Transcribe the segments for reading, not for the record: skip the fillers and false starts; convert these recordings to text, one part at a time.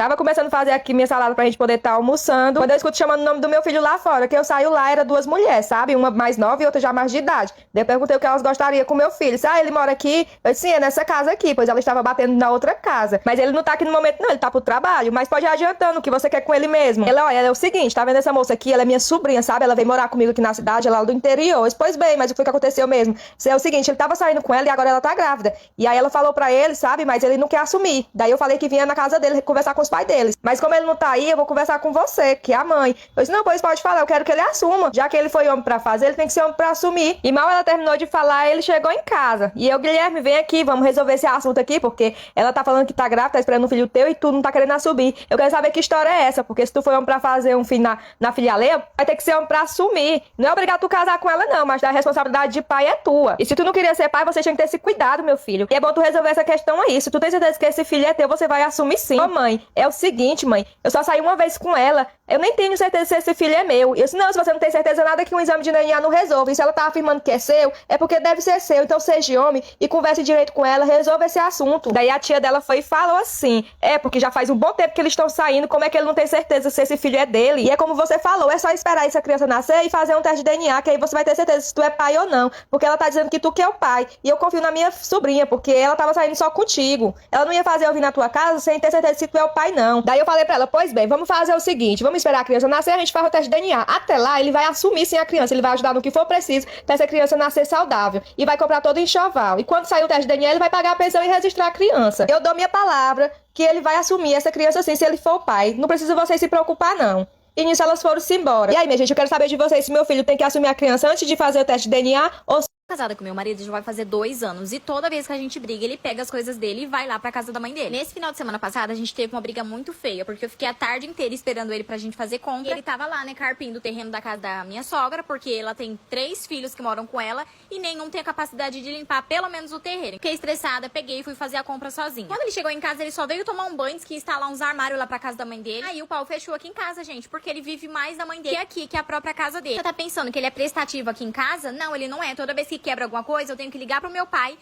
Tava começando a fazer aqui minha salada pra gente poder estar almoçando. Quando eu escuto chamando o nome do meu filho lá fora, que eu saio lá, era duas mulheres, sabe? Uma mais nova e outra já mais de idade. Daí eu perguntei o que elas gostariam com o meu filho. Ele mora aqui? Eu disse, sim, é nessa casa aqui, pois ela estava batendo na outra casa. Mas ele não tá aqui no momento, não, ele tá pro trabalho. Mas pode ir adiantando o que você quer com ele mesmo. Ela, olha, é o seguinte, tá vendo essa moça aqui? Ela é minha sobrinha, sabe? Ela veio morar comigo aqui na cidade, ela é do interior. Eu disse, pois bem, mas o que foi que aconteceu mesmo? É o seguinte, ele tava saindo com ela e agora ela tá grávida. E aí ela falou pra ele, sabe? Mas ele não quer assumir. Daí eu falei que vinha na casa dele conversar com os pais deles. Mas como ele não tá aí, eu vou conversar com você, que é a mãe. Eu disse, não, pois pode falar, eu quero que ele assuma. Já que ele foi homem pra fazer, ele tem que ser homem pra assumir. E mal ela terminou de falar, ele chegou em casa. E eu, Guilherme, vem aqui, vamos resolver esse assunto aqui, porque ela tá falando que tá grávida, tá esperando um filho teu e tu não tá querendo assumir. Eu quero saber que história é essa, porque se tu foi homem pra fazer um filho na filha alheia, vai ter que ser homem pra assumir. Não é obrigado tu casar com ela, não, mas a responsabilidade de pai é tua. E se tu não queria ser pai, você tinha que ter esse cuidado, meu filho. E é bom tu resolver essa questão aí. Se tu tem certeza que esse filho é teu, você vai assumir sim. Ô, mãe, é o seguinte, mãe, eu só saí uma vez com ela, eu nem tenho certeza se esse filho é meu. Eu disse, não, se você não tem certeza nada que um exame de DNA não resolve. E se ela tá afirmando que é seu, é porque deve ser seu. Então seja homem e converse direito com ela, resolva esse assunto. Daí a tia dela foi e falou assim, porque já faz um bom tempo que eles estão saindo, como é que ele não tem certeza se esse filho é dele? E é como você falou, é só esperar essa criança nascer e fazer um teste de DNA, que aí você vai ter certeza se tu é pai ou não. Porque ela tá dizendo que tu que é o pai. E eu confio na minha sobrinha, porque ela tava saindo só contigo. Ela não ia fazer eu vir na tua casa sem ter certeza se tu é o pai, não. Daí eu falei pra ela, pois bem, vamos fazer o seguinte, vamos esperar a criança nascer, a gente faz o teste de DNA. Até lá, ele vai assumir sim a criança, ele vai ajudar no que for preciso pra essa criança nascer saudável. E vai comprar todo o enxoval. E quando sair o teste de DNA, ele vai pagar a pensão e registrar a criança. Eu dou minha palavra que ele vai assumir essa criança sim, se ele for o pai. Não precisa vocês se preocupar, não. E nisso elas foram-se embora. E aí, minha gente, eu quero saber de vocês se meu filho tem que assumir a criança antes de fazer o teste de DNA ou casada com meu marido já vai fazer 2 anos. E toda vez que a gente briga, ele pega as coisas dele e vai lá pra casa da mãe dele. Nesse final de semana passada, a gente teve uma briga muito feia, porque eu fiquei a tarde inteira esperando ele pra gente fazer compra. E ele tava lá, né, carpindo o terreno da casa da minha sogra, porque ela tem 3 filhos que moram com ela e nenhum tem a capacidade de limpar pelo menos o terreiro. Fiquei estressada, peguei e fui fazer a compra sozinha. Quando ele chegou em casa, ele só veio tomar um banho, disse que ia instalar uns armários lá pra casa da mãe dele. Aí o pau fechou aqui em casa, gente, porque ele vive mais da mãe dele que aqui, que é a própria casa dele. Você tá pensando que ele é prestativo aqui em casa? Não, ele não é. Toda vez que quebra alguma coisa, eu tenho que ligar pro meu pai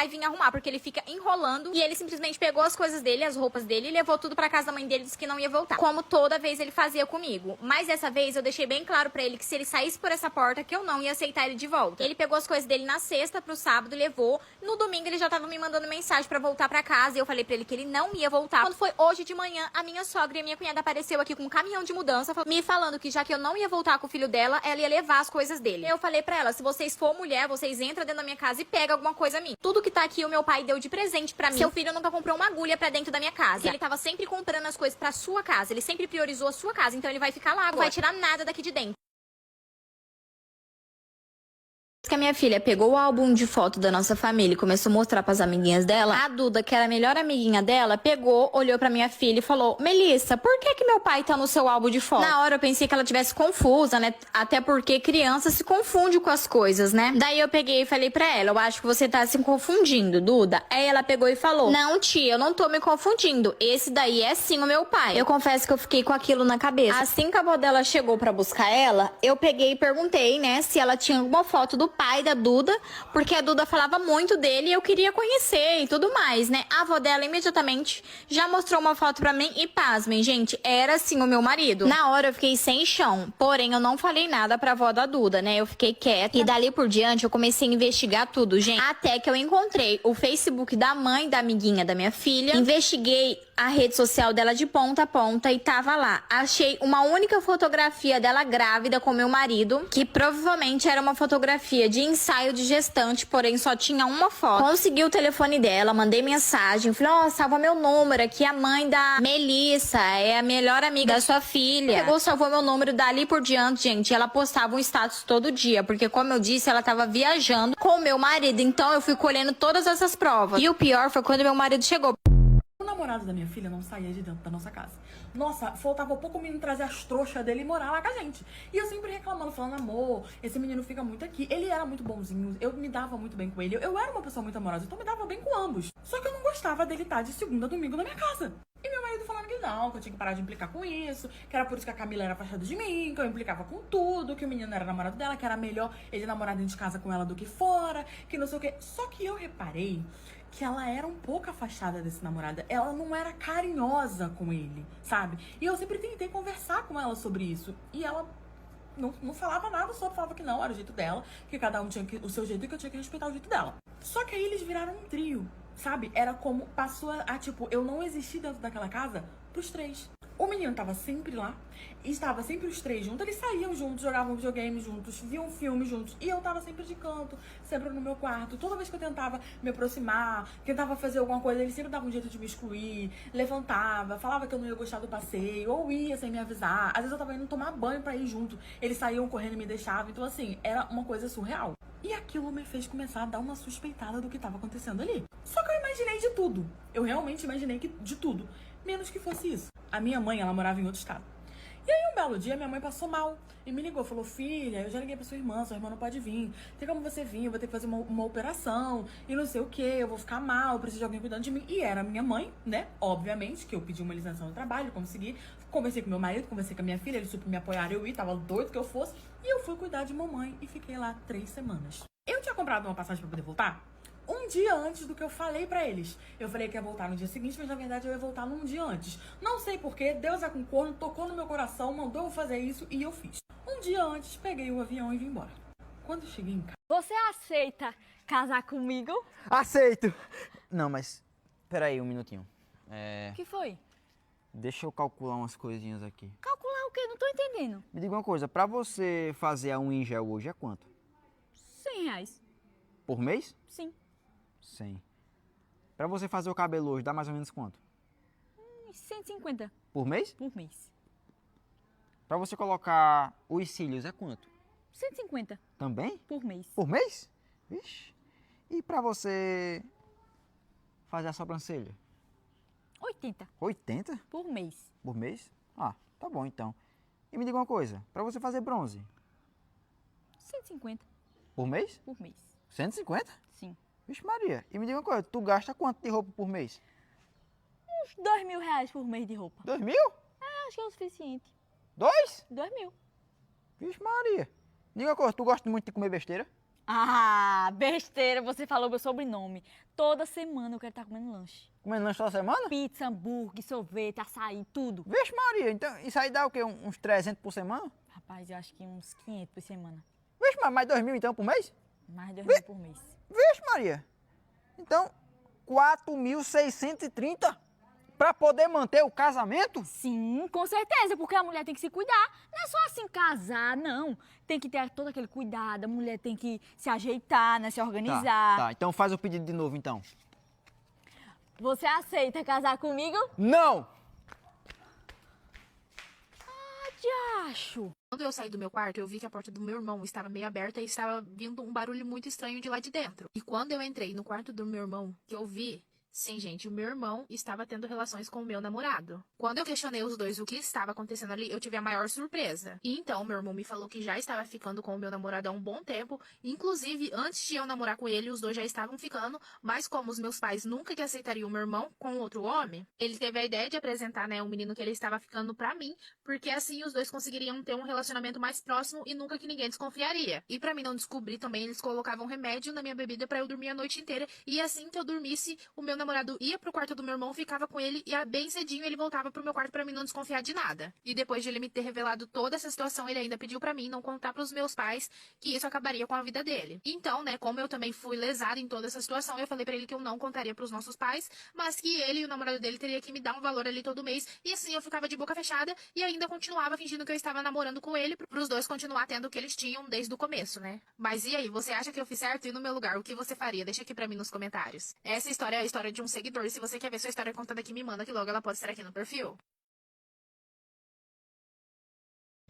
vir arrumar, porque ele fica enrolando e ele simplesmente pegou as coisas dele, as roupas dele e levou tudo pra casa da mãe dele, disse que não ia voltar, como toda vez ele fazia comigo. Mas dessa vez eu deixei bem claro pra ele que se ele saísse por essa porta, que eu não ia aceitar ele de volta. Ele pegou as coisas dele na sexta pro sábado e levou. No domingo ele já tava me mandando mensagem pra voltar pra casa e eu falei pra ele que ele não ia voltar. Quando foi hoje de manhã, a minha sogra e a minha cunhada apareceu aqui com um caminhão de mudança, me falando que já que eu não ia voltar com o filho dela, ela ia levar as coisas dele. Eu falei pra ela, se vocês for mulher, vocês entram dentro da minha casa e pega alguma coisa a mim. Tudo que tá aqui o meu pai deu de presente pra mim. Seu filho nunca comprou uma agulha pra dentro da minha casa. Ele tava sempre comprando as coisas pra sua casa. Ele sempre priorizou a sua casa. Então ele vai ficar lá agora. Não vai tirar nada daqui de dentro. Que a minha filha pegou o álbum de foto da nossa família e começou a mostrar pras amiguinhas dela, a Duda, que era a melhor amiguinha dela, pegou, olhou pra minha filha e falou, Melissa, por que meu pai tá no seu álbum de foto? Na hora eu pensei que ela tivesse confusa, né? Até porque criança se confunde com as coisas, né? Daí eu peguei e falei pra ela, eu acho que você tá se confundindo, Duda. Aí ela pegou e falou, não, tia, eu não tô me confundindo. Esse daí é sim o meu pai. Eu confesso que eu fiquei com aquilo na cabeça. Assim que a avó dela chegou pra buscar ela, eu peguei e perguntei, né, se ela tinha alguma foto do pai da Duda, porque a Duda falava muito dele e eu queria conhecer e tudo mais, né? A avó dela imediatamente já mostrou uma foto pra mim e pasmem, gente, era sim o meu marido. Na hora eu fiquei sem chão, porém eu não falei nada pra avó da Duda, né? Eu fiquei quieta e dali por diante eu comecei a investigar tudo, gente. Até que eu encontrei o Facebook da mãe da amiguinha da minha filha, investiguei a rede social dela de ponta a ponta e tava lá. Achei uma única fotografia dela grávida com meu marido, que provavelmente era uma fotografia de ensaio de gestante, porém só tinha uma foto. Consegui o telefone dela, mandei mensagem, falei, ó, salva meu número, aqui é a mãe da Melissa, é a melhor amiga da sua filha. Pegou, salvou meu número, dali por diante, gente, ela postava um status todo dia, porque como eu disse, ela tava viajando com o meu marido, então eu fui colhendo todas essas provas. E o pior foi quando meu marido chegou. O namorado da minha filha não saía de dentro da nossa casa. Nossa, faltava pouco o menino trazer as trouxas dele e morar lá com a gente. E eu sempre reclamando, falando, amor, esse menino fica muito aqui. Ele era muito bonzinho, eu me dava muito bem com ele. Eu era uma pessoa muito amorosa, então me dava bem com ambos. Só que eu não gostava dele estar de segunda a domingo na minha casa. E meu marido falando que não, que eu tinha que parar de implicar com isso, que era por isso que a Camila era afastada de mim, que eu implicava com tudo, que o menino era namorado dela, que era melhor ele namorar dentro de casa com ela do que fora, que não sei o quê. Só que eu reparei que ela era um pouco afastada desse namorado. Ela não era carinhosa com ele, sabe? E eu sempre tentei conversar com ela sobre isso. E ela não falava nada sobre, falava que não, era o jeito dela, que cada um tinha o seu jeito e que eu tinha que respeitar o jeito dela. Só que aí eles viraram um trio, sabe? Era como passou tipo, eu não existi dentro daquela casa pros três. O menino tava sempre lá, e estava sempre os três juntos, eles saíam juntos, jogavam videogame juntos, viam filme juntos, e eu tava sempre de canto, sempre no meu quarto. Toda vez que eu tentava me aproximar, tentava fazer alguma coisa, ele sempre dava um jeito de me excluir, levantava, falava que eu não ia gostar do passeio, ou ia sem me avisar. Às vezes eu tava indo tomar banho pra ir junto, eles saíam correndo e me deixavam, então assim, era uma coisa surreal. E aquilo me fez começar a dar uma suspeitada do que tava acontecendo ali. Só que eu imaginei de tudo, eu realmente imaginei de tudo, menos que fosse isso. A minha mãe, ela morava em outro estado. E aí, um belo dia, minha mãe passou mal e me ligou, falou: filha, eu já liguei pra sua irmã não pode vir. Tem como você vir, eu vou ter que fazer uma operação e não sei o que, eu vou ficar mal, eu preciso de alguém cuidando de mim. E era minha mãe, né? Obviamente, que eu pedi uma licença no trabalho, consegui. Conversei com meu marido, conversei com a minha filha, eles super me apoiaram, eu ia, tava doido que eu fosse. E eu fui cuidar de mamãe e fiquei lá 3 semanas. Eu tinha comprado uma passagem pra poder voltar um dia antes do que eu falei pra eles. Eu falei que ia voltar no dia seguinte, mas na verdade eu ia voltar num dia antes. Não sei porquê, Deus é com corno, tocou no meu coração, mandou eu fazer isso e eu fiz. Um dia antes, peguei o avião e vim embora. Quando eu cheguei em casa... Você aceita casar comigo? Aceito! Não, mas... Peraí, um minutinho. O que foi? Deixa eu calcular umas coisinhas aqui. Calcular o quê? Não tô entendendo. Me diga uma coisa, pra você fazer a unha em gel hoje é quanto? R$100. Por mês? Sim. 100. Pra você fazer o cabelo hoje, dá mais ou menos quanto? 150 Por mês? por mês. Pra você colocar os cílios, é quanto? 150 Também? por mês. Por mês? Vixe. E pra você fazer a sobrancelha? 80 80 por mês. por mês? Ah, tá bom então. E me diga uma coisa, pra você fazer bronze, 150 por mês? por mês. 150? Sim. Vixe Maria, e me diga uma coisa, tu gasta quanto de roupa por mês? Uns R$2.000 por mês de roupa. 2.000? Acho que é o suficiente. 2? 2.000. Vixe Maria. Me diga uma coisa, tu gosta muito de comer besteira? Ah, besteira, você falou meu sobrenome. Toda semana eu quero estar comendo lanche. Comendo lanche toda semana? Pizza, hambúrguer, sorvete, açaí, tudo. Vixe Maria, então isso aí dá o quê? Uns 300 por semana? Rapaz, eu acho que uns 500 por semana. Vixe, mas mais 2.000 então por mês? Mais de 2.000 por mês. Vixe Maria. Então, 4.630 pra poder manter o casamento? Sim, com certeza, porque a mulher tem que se cuidar. Não é só assim casar, não. Tem que ter todo aquele cuidado, a mulher tem que se ajeitar, né, se organizar. Tá, então faz o pedido de novo então. Você aceita casar comigo? Não! Acho. Quando eu saí do meu quarto, eu vi que a porta do meu irmão estava meio aberta e estava vindo um barulho muito estranho de lá de dentro. E quando eu entrei no quarto do meu irmão, que eu vi, sim, gente, o meu irmão estava tendo relações com o meu namorado. Quando eu questionei os dois o que estava acontecendo ali, eu tive a maior surpresa. E então, meu irmão me falou que já estava ficando com o meu namorado há um bom tempo. Inclusive, antes de eu namorar com ele, os dois já estavam ficando. Mas como os meus pais nunca que aceitariam o meu irmão com outro homem, ele teve a ideia de apresentar, né, o menino que ele estava ficando pra mim, porque assim os dois conseguiriam ter um relacionamento mais próximo e nunca que ninguém desconfiaria. E pra mim não descobrir também, eles colocavam remédio na minha bebida pra eu dormir a noite inteira. E assim que eu dormisse, o meu namorado ia pro quarto do meu irmão, ficava com ele e bem cedinho ele voltava pro meu quarto pra mim não desconfiar de nada. E depois de ele me ter revelado toda essa situação, ele ainda pediu pra mim não contar pros meus pais que isso acabaria com a vida dele. Então, né, como eu também fui lesada em toda essa situação, eu falei pra ele que eu não contaria pros nossos pais, mas que ele e o namorado dele teria que me dar um valor ali todo mês. E assim eu ficava de boca fechada e ainda continuava fingindo que eu estava namorando com ele, pros dois continuar tendo o que eles tinham desde o começo, né? Mas e aí, você acha que eu fiz certo? E no meu lugar, o que você faria? Deixa aqui pra mim nos comentários. Essa história é a história de um seguidor. Se você quer ver sua história contada aqui, me manda que logo ela pode estar aqui no perfil.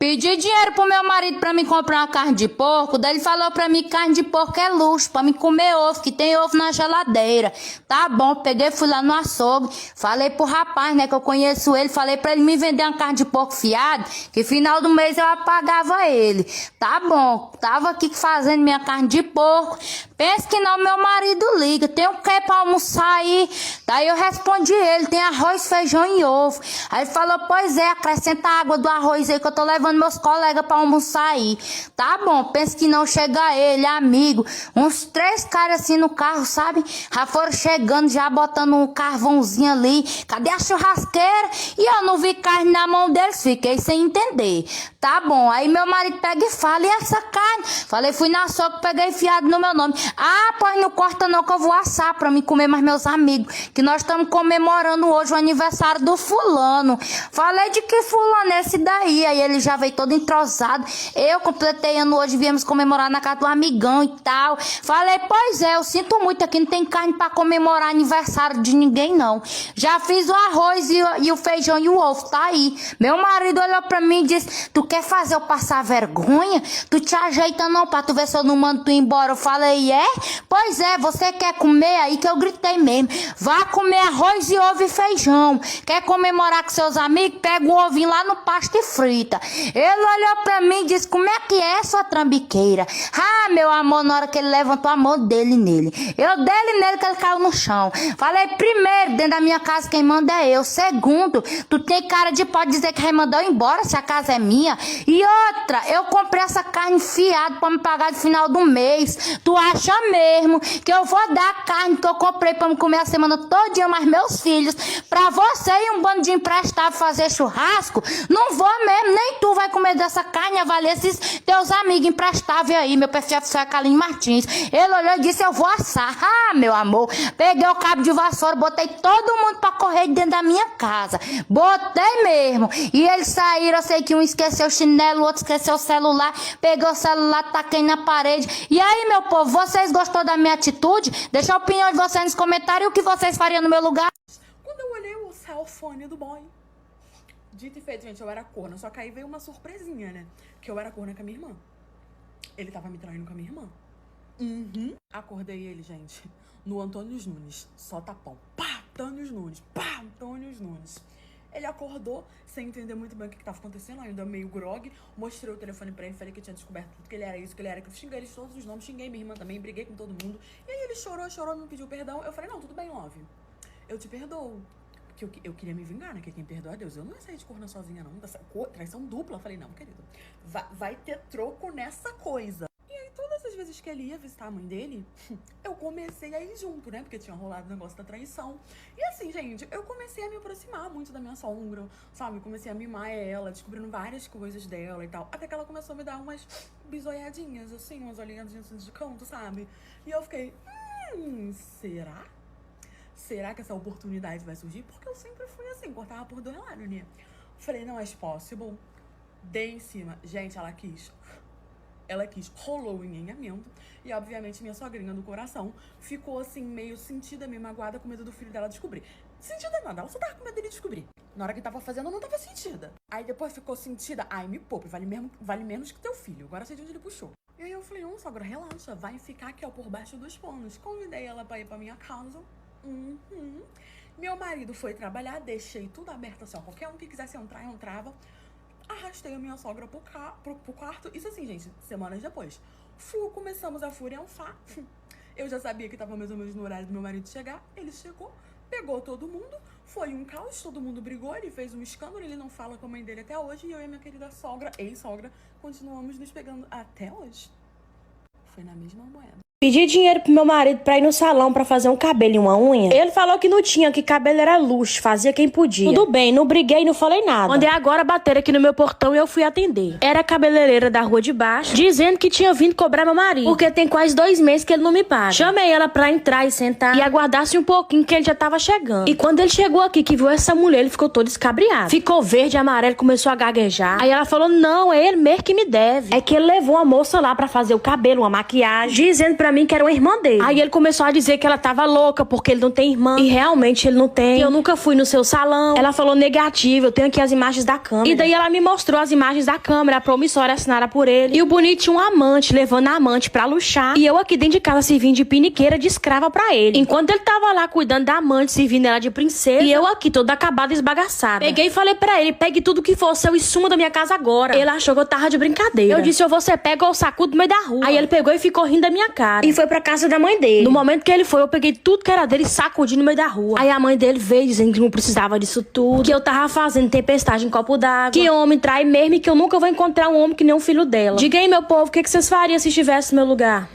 Pedi dinheiro pro meu marido pra me comprar uma carne de porco, daí ele falou pra mim que carne de porco é luxo, pra me comer ovo, que tem ovo na geladeira. Tá bom, peguei, fui lá no açougue, falei pro rapaz, né, que eu conheço ele, falei pra ele me vender uma carne de porco fiado, que final do mês eu apagava ele. Tá bom, tava aqui fazendo minha carne de porco, pensa que não, meu marido liga, tem o que pra almoçar aí? Daí eu respondi ele, tem arroz, feijão e ovo. Aí ele falou, pois é, acrescenta a água do arroz aí que eu tô levando meus colegas pra almoçar aí. Tá bom, pensa que não chega ele, amigo. Uns 3 caras assim no carro, sabe? Já foram chegando, já botando um carvãozinho ali. Cadê a churrasqueira? E eu não vi carne na mão deles, fiquei sem entender. Tá bom, aí meu marido pega e fala, e essa carne? Falei, fui na soca, peguei enfiado no meu nome. Ah, pois não corta não que eu vou assar pra me comer mais meus amigos, que nós estamos comemorando hoje o aniversário do fulano. Falei, de que fulano é esse daí? Aí ele já veio todo entrosado. Eu completei ano hoje, viemos comemorar na casa do amigão e tal. Falei, pois é, eu sinto muito, aqui não tem carne pra comemorar aniversário de ninguém não. Já fiz o arroz e o feijão e o ovo, tá aí. Meu marido olhou pra mim e disse, tu quer fazer eu passar vergonha? Tu te ajeita não pra tu ver se eu não mando tu embora. Eu falei, é? Pois é, você quer comer? Aí que eu gritei mesmo. Vá comer arroz e ovo e feijão. Quer comemorar com seus amigos? Pega o ovinho lá no pasto e frita. Ele olhou pra mim e disse, como é que é, sua trambiqueira? Ah, meu amor, na hora que ele levantou a mão dele nele. Eu dele nele que ele caiu no chão. Falei, primeiro, dentro da minha casa quem manda é eu. Segundo, tu tem cara de pode dizer que mandou embora se a casa é minha. E outra, eu comprei essa carne fiada pra me pagar no final do mês. Tu acha mesmo que eu vou dar a carne que eu comprei pra me comer a semana todinha, mais meus filhos, pra você e um bando de emprestado fazer churrasco? Não vou mesmo, nem tu vai comer dessa carne, avalia esses teus amigos emprestáveis aí, meu PFF é Carlinhos Martins. Ele olhou e disse, eu vou assar. Ah, meu amor, peguei o cabo de vassoura, botei todo mundo pra correr dentro da minha casa. Botei mesmo. E eles saíram, eu sei que um esqueceu o chinelo, o outro esqueceu o celular, peguei o celular, taquei na parede. E aí, meu povo, vocês gostou da minha atitude? Deixa a opinião de vocês nos comentários, o que vocês fariam no meu lugar? Quando eu olhei o cellphone do boy, dito e feito, gente, eu era corna. Só que aí veio uma surpresinha, né? Que eu era corna com a minha irmã. Ele tava me traindo com a minha irmã. Acordei ele, gente, no Antônio Nunes. Só tapão. Pá, Antônio Nunes. Pá, Antônio Nunes. Ele acordou sem entender muito bem o que tava acontecendo, ainda meio grog. Mostrei o telefone pra ele, falei que eu tinha descoberto tudo, que ele era isso, que ele era aquilo. Xinguei eles todos os nomes, xinguei minha irmã também, briguei com todo mundo. E aí ele chorou, me pediu perdão. Eu falei, não, tudo bem, Love. Eu te perdoo. Porque eu queria me vingar, né? Que quem perdoa é Deus. Eu não ia sair de corna sozinha, não. Traição dupla. Eu falei, não, querido, vai ter troco nessa coisa. E aí, todas as vezes que ele ia visitar a mãe dele, eu comecei a ir junto, né? Porque tinha rolado o negócio da traição. E assim, gente, eu comecei a me aproximar muito da minha sogra, sabe? Comecei a mimar ela, descobrindo várias coisas dela e tal. Até que ela começou a me dar umas bisoiadinhas, assim, umas olhadinhas assim de canto, sabe? E eu fiquei, será? Será que essa oportunidade vai surgir? Porque eu sempre fui assim, cortava por 2 lados, né? Falei, não é possible. Dei em cima. Gente, ela quis, rolou em alinhamento. E, obviamente, minha sogrinha do coração ficou, assim, meio sentida, meio magoada, com medo do filho dela descobrir. Sentida nada, ela só tava com medo dele descobrir. Na hora que tava fazendo, eu não tava sentida. Aí depois ficou sentida. Ai, me poupe, vale menos que teu filho. Agora sei de onde ele puxou. E aí eu falei, não, sogra, relaxa, vai ficar aqui, ó, por baixo dos panos. Convidei ela pra ir pra minha casa. Meu marido foi trabalhar, deixei tudo aberto assim, ó. Qualquer um que quisesse entrar, entrava. Arrastei a minha sogra pro quarto. Isso assim, gente, semanas depois. Começamos a furiançar. Eu já sabia que tava mais ou menos no horário do meu marido chegar. Ele chegou, pegou todo mundo. Foi um caos, todo mundo brigou. Ele fez um escândalo, ele não fala com a mãe dele até hoje. E eu e a minha querida sogra, ex-sogra, continuamos nos pegando até hoje. Foi na mesma moeda. Pedi dinheiro pro meu marido pra ir no salão pra fazer um cabelo e uma unha. Ele falou que não tinha, que cabelo era luxo, fazia quem podia. Tudo bem, não briguei, não falei nada. Quando é agora bateram aqui no meu portão e eu fui atender. Era a cabeleireira da rua de baixo, dizendo que tinha vindo cobrar meu marido, porque tem quase 2 meses que ele não me paga. Chamei ela pra entrar e sentar e aguardasse um pouquinho que ele já tava chegando. E quando ele chegou aqui, que viu essa mulher, ele ficou todo escabriado. Ficou verde, amarelo, começou a gaguejar. Aí ela falou, não, é ele mesmo que me deve. É que ele levou a moça lá pra fazer o cabelo, uma maquiagem, dizendo pra pra mim que era uma irmã dele. Aí ele começou a dizer que ela tava louca porque ele não tem irmã. E realmente ele não tem. E eu nunca fui no seu salão. Ela falou negativo, eu tenho aqui as imagens da câmera. E daí ela me mostrou as imagens da câmera, a promissória assinada por ele. E o bonito tinha um amante, levando a amante pra luxar. E eu aqui dentro de casa servindo de piniqueira de escrava pra ele. Enquanto ele tava lá cuidando da amante, servindo ela de princesa. E eu aqui toda acabada e esbagaçada. Peguei e falei pra ele, pegue tudo que for seu e suma da minha casa agora. Ele achou que eu tava de brincadeira. Eu disse, ou você pega ou sacudo no meio da rua. Aí ele pegou e ficou rindo da minha cara. E foi pra casa da mãe dele. No momento que ele foi, eu peguei tudo que era dele e sacudi no meio da rua. Aí a mãe dele veio dizendo que não precisava disso tudo. Que eu tava fazendo tempestade em copo d'água. Que homem trai mesmo e que eu nunca vou encontrar um homem que nem um filho dela. Diga aí, meu povo, o que vocês fariam se estivesse no meu lugar?